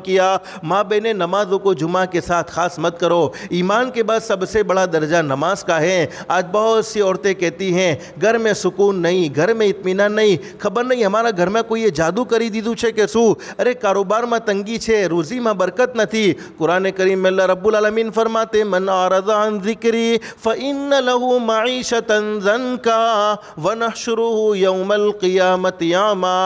کیا ماں بہن نمازوں کو جمعہ کے ساتھ خاص مت کرو۔ ایمان کے بعد سب سے بڑا درجہ نماز کا ہے۔ آج بہت سی عورتیں کہتی ہیں گھر میں سکون نہیں، گھر میں اطمینان نہیں، خبر نہیں ہمارا گھر میں کوئی یہ جادو کری دیدو چھے کہ سو ارے کاروبار میں تنگی چھے، روزی میں برکت نہ تھی۔ قرآن کریم میں اللہ رب العالمین فرماتے من اعرض عن ذکری فإن له معیشۃ ضنکا ونحشرہ یوم القیامۃ اعما۔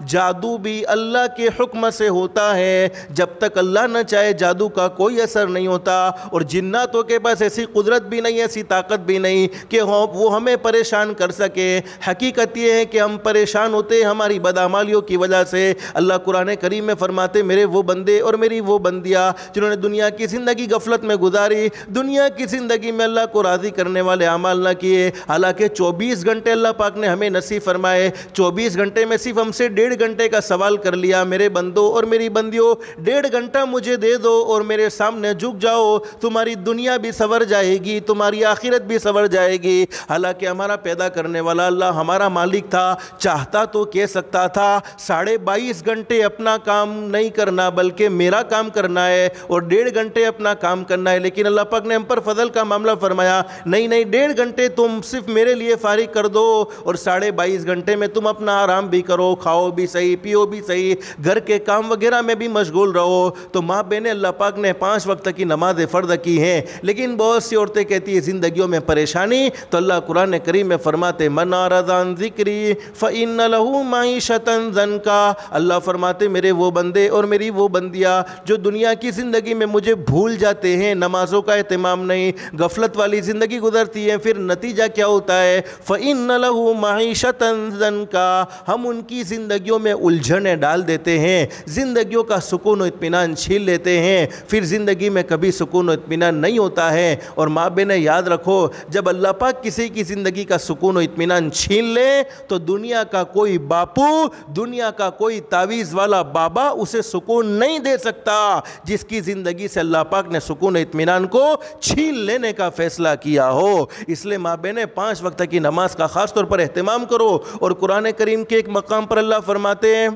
جادو بھی اللہ کے حکم سے ہوتا ہے، جب تک اللہ نہ چاہے جادو کا کوئی اثر نہیں ہوتا، اور جناتوں کے پاس ایسی قدرت بھی نہیں، ایسی طاقت بھی نہیں کہ وہ ہمیں پریشان کر سکے۔ حقیقت یہ ہے کہ ہم پریشان ہوتے ہیں ہماری بدعمالیوں کی وجہ سے۔ اللہ قرآن کریم میں فرماتے میرے وہ بندے اور میری وہ بندیاں جنہوں نے دنیا کی زندگی غفلت میں گزاری، دنیا کی زندگی میں اللہ کو راضی کرنے والے اعمال نہ کیے، حالانکہ 24 گھنٹے اللہ پاک نے ہمیں نصیب فرمائے۔ 24 گھنٹے میں صرف ہم سے 1.5 گھنٹے کا سوال کر لیا میرے بندوں اور میری بندیوں 1.5 گھنٹہ مجھے دے دو اور میرے سامنے جھک جاؤ، تمہاری دنیا بھی سنور جائے گی، تمہاری آخرت بھی سنور جائے گی۔ حالانکہ ہمارا پیدا کرنے والا اللہ ہمارا مالک تھا، چاہتا تو کہہ سکتا تھا 22.5 گھنٹے اپنا کام نہیں کرنا بلکہ میرا کام کرنا ہے اور 1.5 گھنٹے اپنا کام کرنا ہے، لیکن اللہ پاک نے ہم پر فضل کا معاملہ فرمایا نہیں 1.5 گھنٹے تم صرف میرے لیے فارغ کر دو اور 22.5 گھنٹے میں تم اپنا آرام بھی کرو، کھاؤ بھی صحیح، پیو بھی صحیح، گھر کے کام وغیرہ میں بھی مشغول رہو۔ تو ماں بہن اللہ پاک نے 5 وقت کی نماز فرض کی ہیں، لیکن بہت سی عورتیں کہتی ہیں زندگیوں میں پریشانی، تو اللہ قرآن کریم میں فرماتے من اعرض عن ذکری فإن له معیشۃ ضنکا۔ اللہ فرماتے میرے وہ بندے اور میری وہ بندیاں جو دنیا کی زندگی میں مجھے بھول جاتے ہیں، نمازوں کا اہتمام نہیں، غفلت والی زندگی گزرتی ہے، پھر نتیجہ کیا ہوتا ہے فإن له معیشۃ ضنکا، ہم ان کی زندگیوں میں الجھنیں ڈال دیتے ہیں، زندگیوں کا سکون و اطمینان چھین لیتے ہیں، پھر زندگی میں کبھی سکون و اطمینان نہیں ہوتا ہے۔ اور ماں بہنیں یاد رکھو جب اللہ پاک کسی کی زندگی کا سکون و اطمینان چھین لے تو دنیا کا کوئی باپو، دنیا کا کوئی تعویذ والا بابا اسے سکون نہیں دے سکتا جس کی زندگی سے اللہ پاک نے سکون و اطمینان کو چھین لینے کا فیصلہ کیا ہو۔ اس لیے ماں بہنیں 5 وقت کی نماز کا خاص طور پر اہتمام کرو۔ اور قرآن کریم کے ایک مقام پر اللہ فرماتے ہیں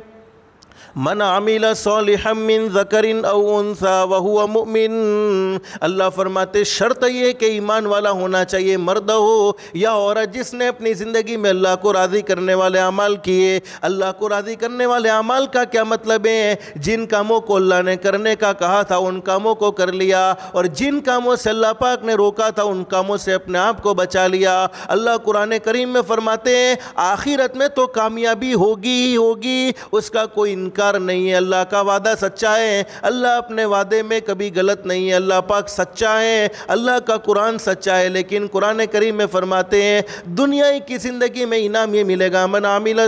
من عمل صالحا من ذکر او انثى وهو مؤمن، اللہ فرماتے شرط یہ کہ ایمان والا ہونا چاہیے، مرد ہو یا عورت، جس نے اپنی زندگی میں اللہ کو راضی کرنے والے اعمال کیے۔ اللہ کو راضی کرنے والے اعمال کا کیا مطلب ہے؟ جن کاموں کو اللہ نے کرنے کا کہا تھا ان کاموں کو کر لیا، اور جن کاموں سے اللہ پاک نے روکا تھا ان کاموں سے اپنے آپ کو بچا لیا۔ اللہ قرآن کریم میں فرماتے ہیں آخرت میں تو کامیابی ہوگی ہی ہوگی، اس کا کوئی انکار نہیں ہے۔ اللہ کا وعدہ سچا ہے، اللہ اپنے وعدے میں کبھی غلط نہیں ہے، اللہ پاک سچا ہے، اللہ کا قرآن سچا ہے۔ لیکن قرآن کریم میں فرماتے ہیں دنیا کی زندگی میں انعام یہ ملے گا من عمل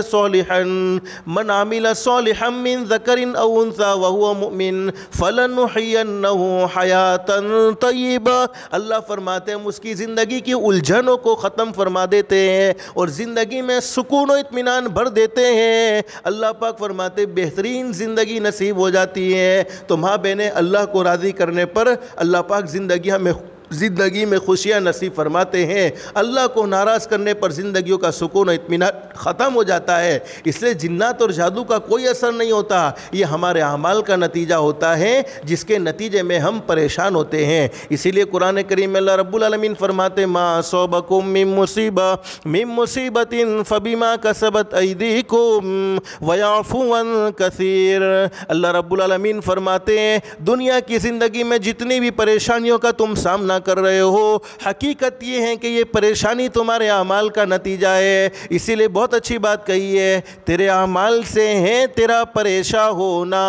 صالحا من ذکر او انثى وهو مؤمن فلنحینہ حیاتا طیبہ۔ اللہ فرماتے ہیں ہم اس کی زندگی کی الجھنوں کو ختم فرما دیتے ہیں اور زندگی میں سکون و اطمینان بھر دیتے ہیں۔ اللہ پاک فرماتے بہترین زندگی نصیب ہو جاتی ہے۔ تو ماں بہنیں اللہ کو راضی کرنے پر اللہ پاک زندگی میں خوشیاں نصیب فرماتے ہیں، اللہ کو ناراض کرنے پر زندگیوں کا سکون و اطمینان ختم ہو جاتا ہے۔ اس لیے جنات اور جادو کا کوئی اثر نہیں ہوتا، یہ ہمارے اعمال کا نتیجہ ہوتا ہے جس کے نتیجے میں ہم پریشان ہوتے ہیں۔ اسی لیے قرآن کریم میں اللہ رب العالمین فرماتے ما اصابکم من مصیبت فبما کسبت ایدیکم ویعفو عن کثیر۔ اللہ رب العالمین فرماتے ہیں دنیا کی زندگی میں جتنی بھی پریشانیوں کا تم سامنا کر رہے ہو، حقیقت یہ ہے کہ یہ پریشانی تمہارے اعمال کا نتیجہ ہے۔ اسی لیے بہت اچھی بات کہی ہے تیرے اعمال سے ہے تیرا پریشان ہونا۔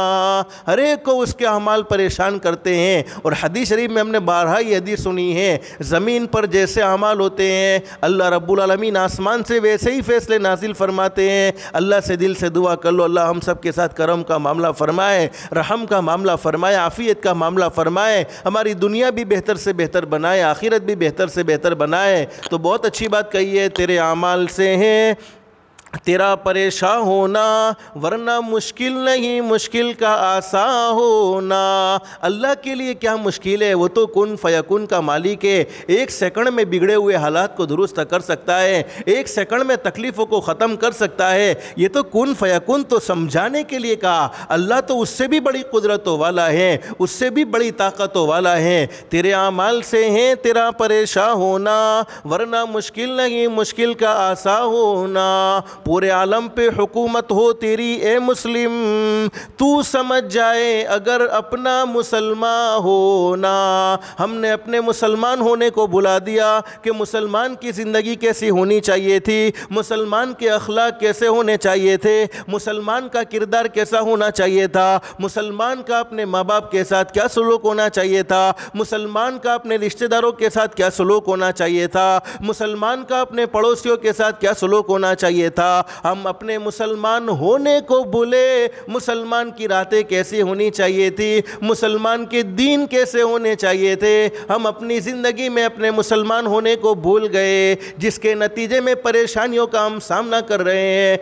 ہر ایک کو اس کے اعمال پریشان کرتے ہیں، اور حدیث شریف میں ہم نے بارہا یہ حدیث سنی ہے زمین پر جیسے اعمال ہوتے ہیں اللہ رب العالمین آسمان سے ویسے ہی فیصلے نازل فرماتے ہیں۔ اللہ سے دل سے دعا کر لو اللہ ہم سب کے ساتھ کرم کا معاملہ فرمائے، رحم کا معاملہ فرمائے، عافیت کا معاملہ فرمائے، ہماری دنیا بھی بہتر سے بہتر بنائے، آخرت بھی بہتر سے بہتر بنائے۔ تو بہت اچھی بات کہی ہے تیرے اعمال سے ہیں تیرا پریشان ہونا، ورنہ مشکل نہیں مشکل کا آسان ہونا۔ اللہ کے لیے کیا مشکل ہے، وہ تو کن فیکن کا مالک ہے، ایک سیکنڈ میں بگڑے ہوئے حالات کو درست کر سکتا ہے، ایک سیکنڈ میں تکلیفوں کو ختم کر سکتا ہے۔ یہ تو کن فیکن تو سمجھانے کے لیے کہا، اللہ تو اس سے بھی بڑی قدرتوں والا ہے، اس سے بھی بڑی طاقتوں والا ہے۔ تیرے اعمال سے ہیں تیرا پریشان ہونا، ورنہ مشکل نہیں مشکل کا آسان ہونا۔ پورے عالم پہ حکومت ہو تیری اے مسلم، تو سمجھ جائے اگر اپنا مسلمان ہونا۔ ہم نے اپنے مسلمان ہونے کو بھلا دیا کہ مسلمان کی زندگی کیسی ہونی چاہیے تھی، مسلمان کے اخلاق کیسے ہونے چاہیے تھے، مسلمان کا کردار کیسا ہونا چاہیے تھا، مسلمان کا اپنے ماں باپ کے ساتھ کیا سلوک ہونا چاہیے تھا، مسلمان کا اپنے رشتہ داروں کے ساتھ کیا سلوک ہونا چاہیے تھا، مسلمان کا اپنے پڑوسیوں کے ساتھ کیا سلوک ہونا چاہیے تھا۔ ہم اپنے مسلمان ہونے کو بھولے، مسلمان کی راتیں کیسی ہونی چاہیے تھی، مسلمان کے دین کیسے ہونے چاہیے تھے، ہم اپنی زندگی میں اپنے مسلمان ہونے کو بھول گئے، جس کے نتیجے میں پریشانیوں کا ہم سامنا کر رہے ہیں۔